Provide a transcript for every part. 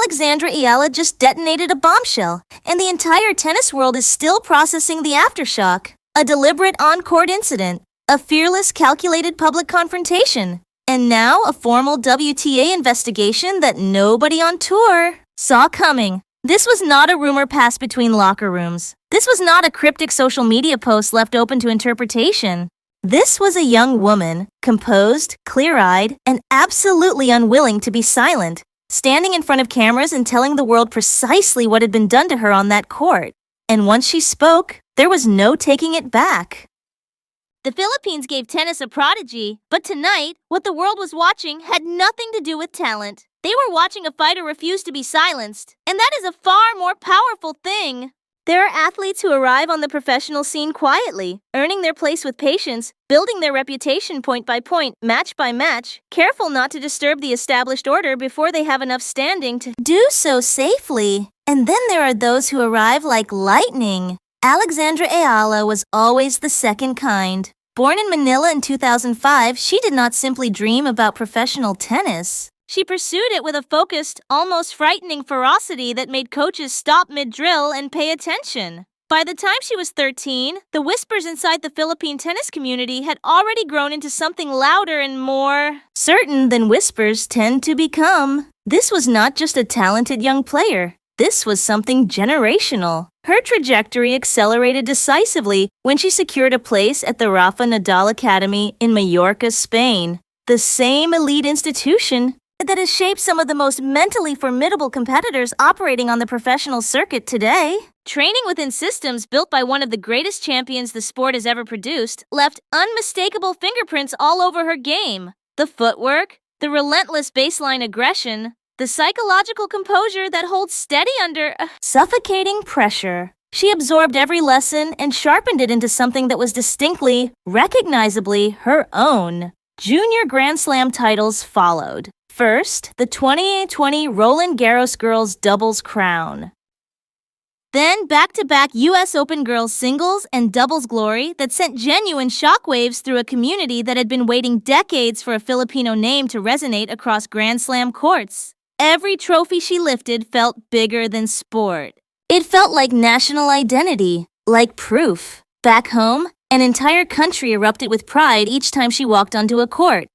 Alexandra Eala just detonated a bombshell, and the entire tennis world is still processing the aftershock. A deliberate on-court incident, a fearless, calculated public confrontation, and now a formal WTA investigation that nobody on tour saw coming. This was not a rumor passed between locker rooms. This was not a cryptic social media post left open to interpretation. This was a young woman, composed, clear-eyed, and absolutely unwilling to be silent, standing in front of cameras and telling the world precisely what had been done to her on that court. And once she spoke, there was no taking it back. The Philippines gave tennis a prodigy, but tonight, what the world was watching had nothing to do with talent. They were watching a fighter refuse to be silenced, and that is a far more powerful thing. There are athletes who arrive on the professional scene quietly, earning their place with patience, building their reputation point by point, match by match, careful not to disturb the established order before they have enough standing to do so safely. And then there are those who arrive like lightning. Alexandra Eala was always the second kind. Born in Manila in 2005, she did not simply dream about professional tennis. She pursued it with a focused, almost frightening ferocity that made coaches stop mid-drill and pay attention. By the time she was 13, the whispers inside the Philippine tennis community had already grown into something louder and more certain than whispers tend to become. This was not just a talented young player. This was something generational. Her trajectory accelerated decisively when she secured a place at the Rafa Nadal Academy in Mallorca, Spain, the same elite institution that has shaped some of the most mentally formidable competitors operating on the professional circuit today. Training within systems built by one of the greatest champions the sport has ever produced left unmistakable fingerprints all over her game. The footwork, the relentless baseline aggression, the psychological composure that holds steady under suffocating pressure. She absorbed every lesson and sharpened it into something that was distinctly, recognizably her own. Junior Grand Slam titles followed. First, the 2020 Roland Garros Girls Doubles crown. Then back-to-back U.S. Open girls singles and doubles glory that sent genuine shockwaves through a community that had been waiting decades for a Filipino name to resonate across Grand Slam courts. Every trophy she lifted felt bigger than sport. It felt like national identity, like proof. Back home, an entire country erupted with pride each time she walked onto a court.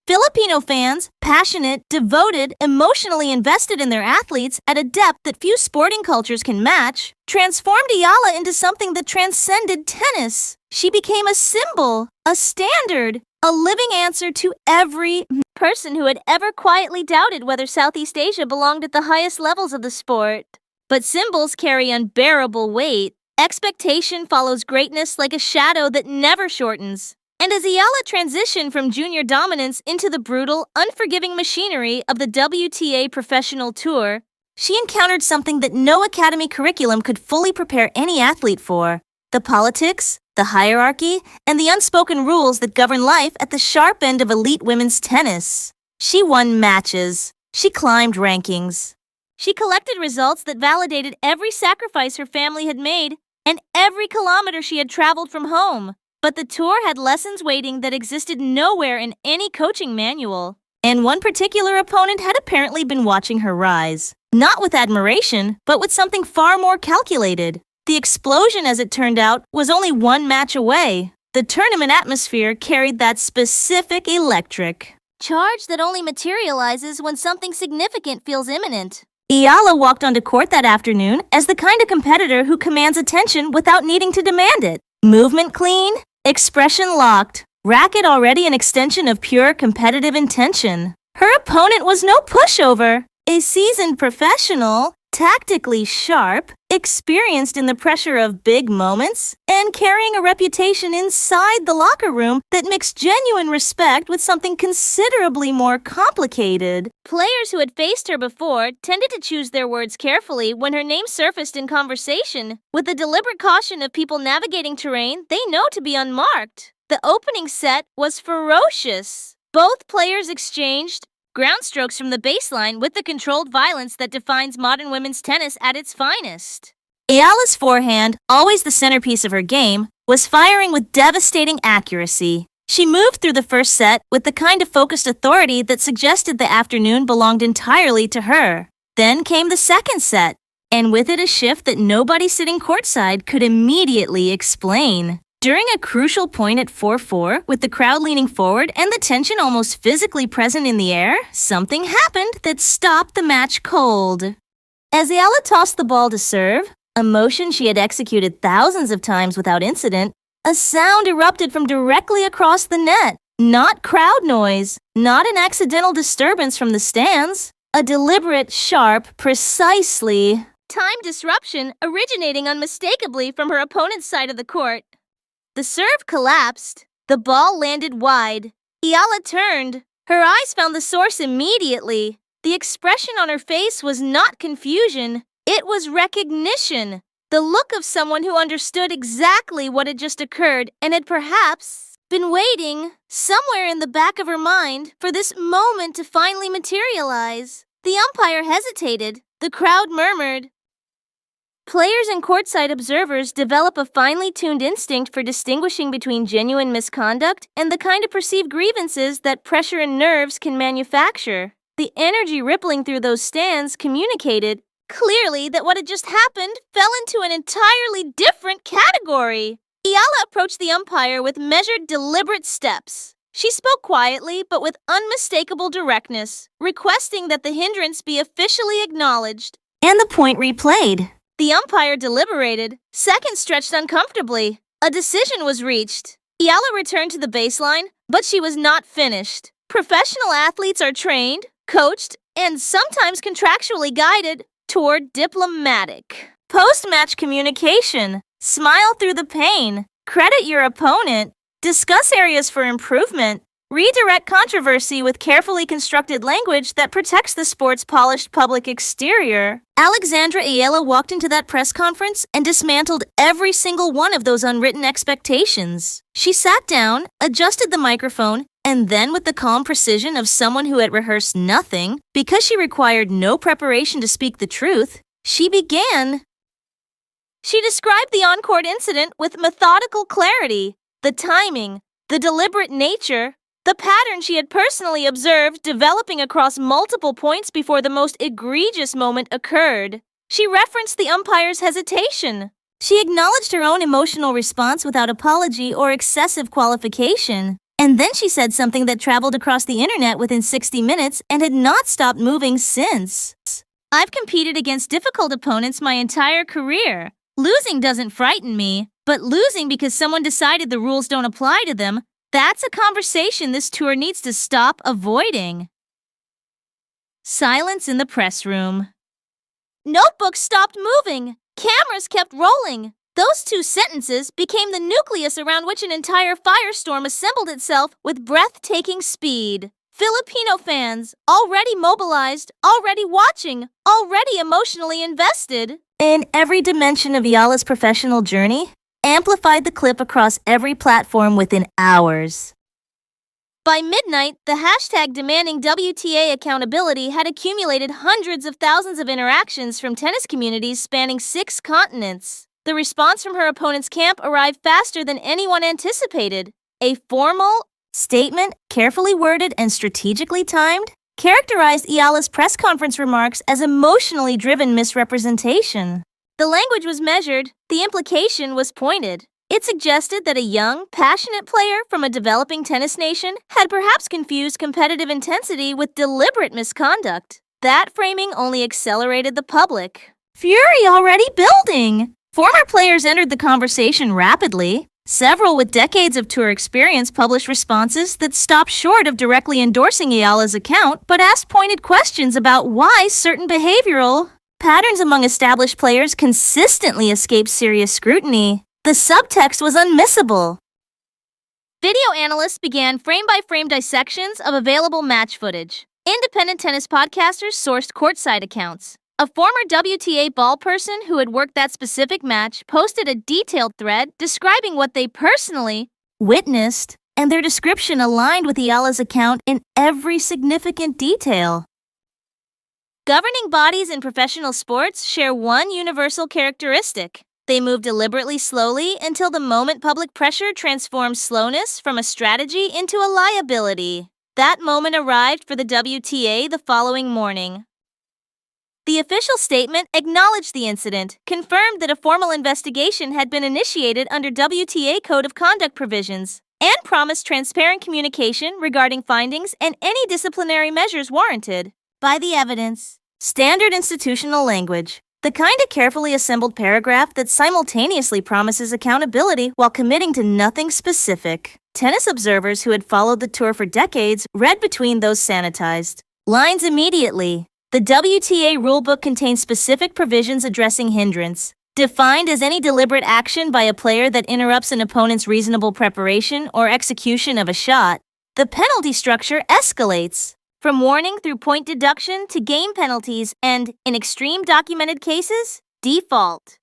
Filipino fans, passionate, devoted, emotionally invested in their athletes at a depth that few sporting cultures can match, transformed Eala into something that transcended tennis. She became a symbol, a standard, a living answer to every person who had ever quietly doubted whether Southeast Asia belonged at the highest levels of the sport. But symbols carry unbearable weight. Expectation follows greatness like a shadow that never shortens. And as Eala transitioned from junior dominance into the brutal, unforgiving machinery of the WTA Professional Tour, she encountered something that no academy curriculum could fully prepare any athlete for: the politics, the hierarchy, and the unspoken rules that govern life at the sharp end of elite women's tennis. She won matches. She climbed rankings. She collected results that validated every sacrifice her family had made and every kilometer she had traveled from home. But the tour had lessons waiting that existed nowhere in any coaching manual. And one particular opponent had apparently been watching her rise. Not with admiration, but with something far more calculated. The explosion, as it turned out, was only one match away. The tournament atmosphere carried that specific electric charge that only materializes when something significant feels imminent. Eala walked onto court that afternoon as the kind of competitor who commands attention without needing to demand it. Movement clean, expression locked, racket already an extension of pure competitive intention. Her opponent was no pushover. A seasoned professional, tactically sharp, experienced in the pressure of big moments, and carrying a reputation inside the locker room that mixed genuine respect with something considerably more complicated. Players who had faced her before tended to choose their words carefully when her name surfaced in conversation, with the deliberate caution of people navigating terrain they know to be unmarked. The opening set was ferocious. Both players exchanged groundstrokes from the baseline with the controlled violence that defines modern women's tennis at its finest. Eala's forehand, always the centerpiece of her game, was firing with devastating accuracy. She moved through the first set with the kind of focused authority that suggested the afternoon belonged entirely to her. Then came the second set, and with it a shift that nobody sitting courtside could immediately explain. During a crucial point at 4-4, with the crowd leaning forward and the tension almost physically present in the air, something happened that stopped the match cold. As Eala tossed the ball to serve, a motion she had executed thousands of times without incident, a sound erupted from directly across the net. Not crowd noise, not an accidental disturbance from the stands, a deliberate, sharp, precisely Time disruption originating unmistakably from her opponent's side of the court. The serve collapsed. The ball landed wide. Eala turned. Her eyes found the source immediately. The expression on her face was not confusion. It was recognition. The look of someone who understood exactly what had just occurred and had perhaps been waiting, somewhere in the back of her mind, for this moment to finally materialize. The umpire hesitated. The crowd murmured. Players and courtside observers develop a finely tuned instinct for distinguishing between genuine misconduct and the kind of perceived grievances that pressure and nerves can manufacture. The energy rippling through those stands communicated clearly that what had just happened fell into an entirely different category. Eala approached the umpire with measured, deliberate steps. She spoke quietly, but with unmistakable directness, requesting that the hindrance be officially acknowledged. and the point replayed. The umpire deliberated. Seconds stretched uncomfortably. A decision was reached. Eala returned to the baseline, but she was not finished. Professional athletes are trained, coached, and sometimes contractually guided toward diplomatic Post-match communication. Smile through the pain. Credit your opponent. Discuss areas for improvement. Redirect controversy with carefully constructed language that protects the sport's polished public exterior. Alexandra Eala walked into that press conference and dismantled every single one of those unwritten expectations. She sat down, adjusted the microphone, and then with the calm precision of someone who had rehearsed nothing, because she required no preparation to speak the truth, she began. She described the on-court incident with methodical clarity, the timing, the deliberate nature, the pattern she had personally observed developing across multiple points before the most egregious moment occurred. She referenced the umpire's hesitation. She acknowledged her own emotional response without apology or excessive qualification. And then she said something that traveled across the internet within 60 minutes and had not stopped moving since. I've competed against difficult opponents my entire career. Losing doesn't frighten me, but losing because someone decided the rules don't apply to them, that's a conversation this tour needs to stop avoiding. Silence in the press room. Notebooks stopped moving. Cameras kept rolling. Those two sentences became the nucleus around which an entire firestorm assembled itself with breathtaking speed. Filipino fans, already mobilized, already watching, already emotionally invested. In every dimension of Eala's professional journey, amplified the clip across every platform within hours. By midnight, the hashtag demanding WTA accountability had accumulated hundreds of thousands of interactions from tennis communities spanning 6 continents. The response from her opponent's camp arrived faster than anyone anticipated. A formal statement, carefully worded and strategically timed, characterized Eala's press conference remarks as emotionally driven misrepresentation. The language was measured, the implication was pointed. It suggested that a young, passionate player from a developing tennis nation had perhaps confused competitive intensity with deliberate misconduct. That framing only accelerated the public. Fury already building! Former players entered the conversation rapidly. Several with decades of tour experience published responses that stopped short of directly endorsing Eala's account, but asked pointed questions about why certain behavioral patterns among established players consistently escaped serious scrutiny. The subtext was unmissable. Video analysts began frame-by-frame dissections of available match footage. Independent tennis podcasters sourced courtside accounts. A former WTA ball person who had worked that specific match posted a detailed thread describing what they personally witnessed, and their description aligned with Eala's account in every significant detail. Governing bodies in professional sports share one universal characteristic. They move deliberately slowly until the moment public pressure transforms slowness from a strategy into a liability. That moment arrived for the WTA the following morning. The official statement acknowledged the incident, confirmed that a formal investigation had been initiated under WTA Code of Conduct provisions, and promised transparent communication regarding findings and any disciplinary measures warranted. By the evidence. Standard institutional language. The kind of carefully assembled paragraph that simultaneously promises accountability while committing to nothing specific. Tennis observers who had followed the tour for decades read between those sanitized lines immediately. The WTA rulebook contains specific provisions addressing hindrance, defined as any deliberate action by a player that interrupts an opponent's reasonable preparation or execution of a shot. The penalty structure escalates from warning through point deduction to game penalties and, in extreme documented cases, default.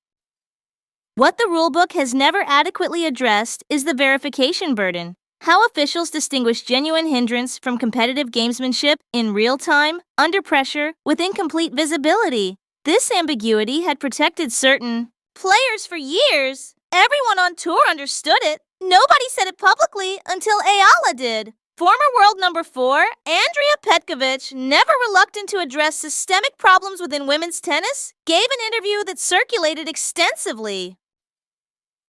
What the rulebook has never adequately addressed is the verification burden. How officials distinguish genuine hindrance from competitive gamesmanship in real time, under pressure, with incomplete visibility. This ambiguity had protected certain players for years. Everyone on tour understood it. Nobody said it publicly until Eala did. Former world number 4, Andrea Petkovic, never reluctant to address systemic problems within women's tennis, gave an interview that circulated extensively.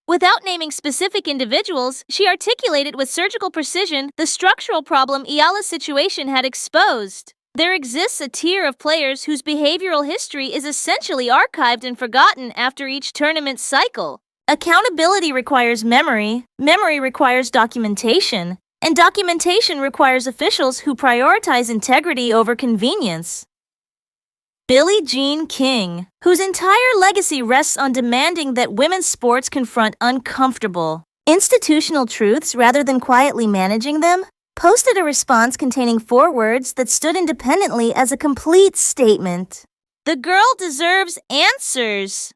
Without naming specific individuals, she articulated with surgical precision the structural problem Eala's situation had exposed. There exists a tier of players whose behavioral history is essentially archived and forgotten after each tournament cycle. Accountability requires memory requires documentation, and documentation requires officials who prioritize integrity over convenience. Billie Jean King, whose entire legacy rests on demanding that women's sports confront uncomfortable institutional truths rather than quietly managing them, posted a response containing 4 words that stood independently as a complete statement. The girl deserves answers.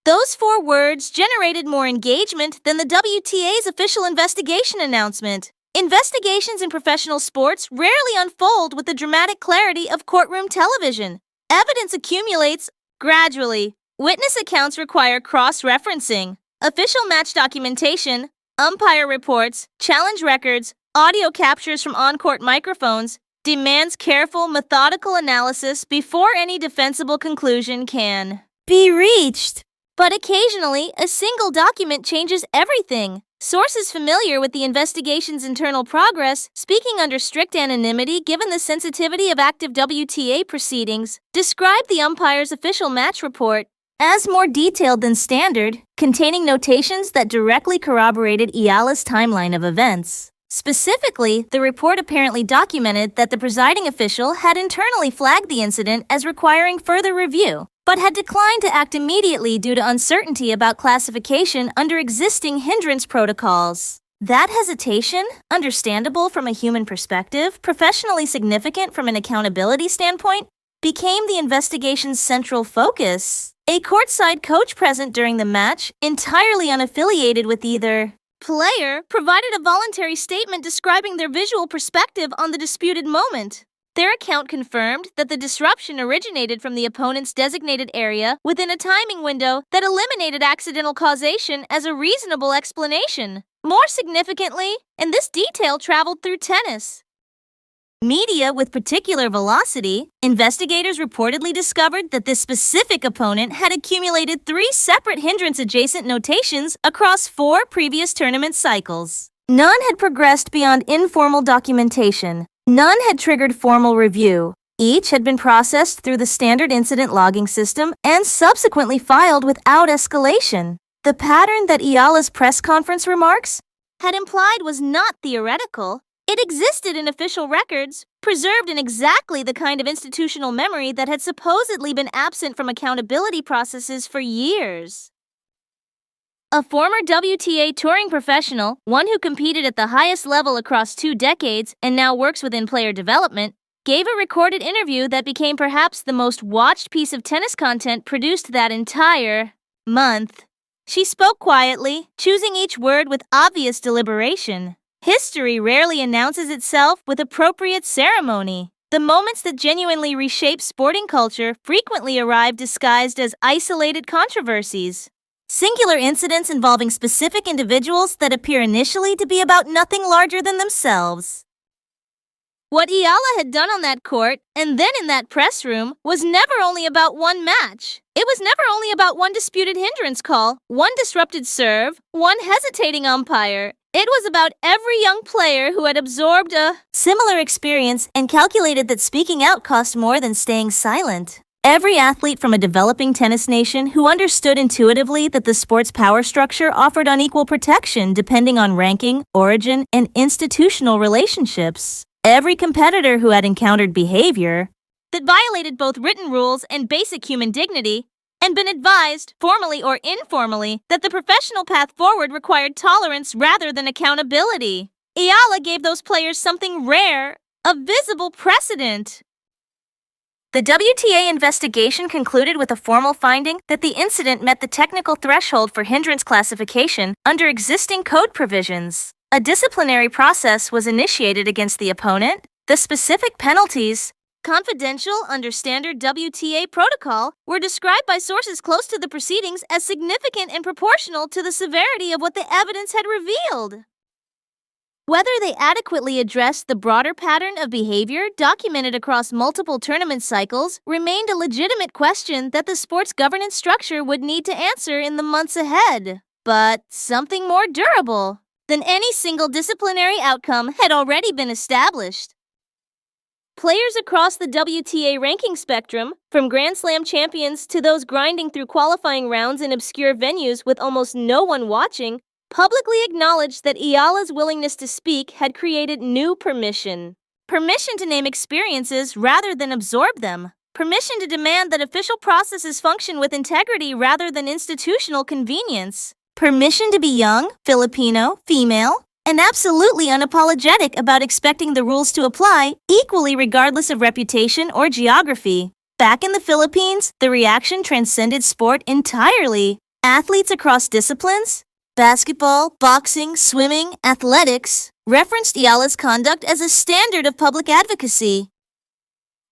Those 4 words generated more engagement than the WTA's official investigation announcement. Investigations in professional sports rarely unfold with the dramatic clarity of courtroom television. Evidence accumulates gradually. Witness accounts require cross-referencing. Official match documentation, umpire reports, challenge records, audio captures from on-court microphones demands careful, methodical analysis before any defensible conclusion can be reached. But occasionally, a single document changes everything. Sources familiar with the investigation's internal progress, speaking under strict anonymity given the sensitivity of active WTA proceedings, describe the umpire's official match report as more detailed than standard, containing notations that directly corroborated Eala's timeline of events. Specifically, the report apparently documented that the presiding official had internally flagged the incident as requiring further review, but had declined to act immediately due to uncertainty about classification under existing hindrance protocols. That hesitation, understandable from a human perspective, professionally significant from an accountability standpoint, became the investigation's central focus. A courtside coach present during the match, entirely unaffiliated with either player, provided a voluntary statement describing their visual perspective on the disputed moment. Their account confirmed that the disruption originated from the opponent's designated area within a timing window that eliminated accidental causation as a reasonable explanation. More significantly, and this detail traveled through tennis media with particular velocity, investigators reportedly discovered that this specific opponent had accumulated 3 separate hindrance-adjacent notations across 4 previous tournament cycles. None had progressed beyond informal documentation. None had triggered formal review. Each had been processed through the standard incident logging system and subsequently filed without escalation. The pattern that Eala's press conference remarks had implied was not theoretical. It existed in official records, preserved in exactly the kind of institutional memory that had supposedly been absent from accountability processes for years. A former WTA touring professional, one who competed at the highest level across 2 decades and now works within player development, gave a recorded interview that became perhaps the most watched piece of tennis content produced that entire month. She spoke quietly, choosing each word with obvious deliberation. History rarely announces itself with appropriate ceremony. The moments that genuinely reshape sporting culture frequently arrive disguised as isolated controversies. Singular incidents involving specific individuals that appear initially to be about nothing larger than themselves. What Eala had done on that court and then in that press room was never only about one match. It was never only about one disputed hindrance call, one disrupted serve, one hesitating umpire. It was about every young player who had absorbed a similar experience and calculated that speaking out cost more than staying silent. Every athlete from a developing tennis nation who understood intuitively that the sport's power structure offered unequal protection depending on ranking, origin, and institutional relationships. Every competitor who had encountered behavior that violated both written rules and basic human dignity, and been advised, formally or informally, that the professional path forward required tolerance rather than accountability. Eala gave those players something rare, a visible precedent. The WTA investigation concluded with a formal finding that the incident met the technical threshold for hindrance classification under existing code provisions. A disciplinary process was initiated against the opponent. The specific penalties, confidential under standard WTA protocol, were described by sources close to the proceedings as significant and proportional to the severity of what the evidence had revealed. Whether they adequately addressed the broader pattern of behavior documented across multiple tournament cycles remained a legitimate question that the sport's governance structure would need to answer in the months ahead. But something more durable than any single disciplinary outcome had already been established. Players across the WTA ranking spectrum, from Grand Slam champions to those grinding through qualifying rounds in obscure venues with almost no one watching, publicly acknowledged that Eala's willingness to speak had created new permission. Permission to name experiences rather than absorb them. Permission to demand that official processes function with integrity rather than institutional convenience. Permission to be young, Filipino, female, and absolutely unapologetic about expecting the rules to apply, equally regardless of reputation or geography. Back in the Philippines, the reaction transcended sport entirely. Athletes across disciplines, basketball, boxing, swimming, athletics, referenced Eala's conduct as a standard of public advocacy.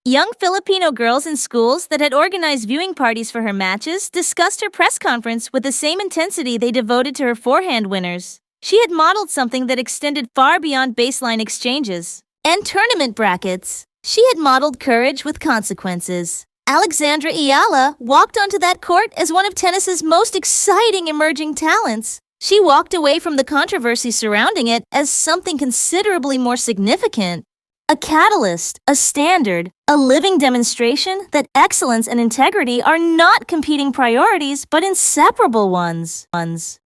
Young Filipino girls in schools that had organized viewing parties for her matches discussed her press conference with the same intensity they devoted to her forehand winners. She had modeled something that extended far beyond baseline exchanges and tournament brackets. She had modeled courage with consequences. Alexandra Eala walked onto that court as one of tennis's most exciting emerging talents. She walked away from the controversy surrounding it as something considerably more significant. A catalyst, a standard, a living demonstration that excellence and integrity are not competing priorities but inseparable ones.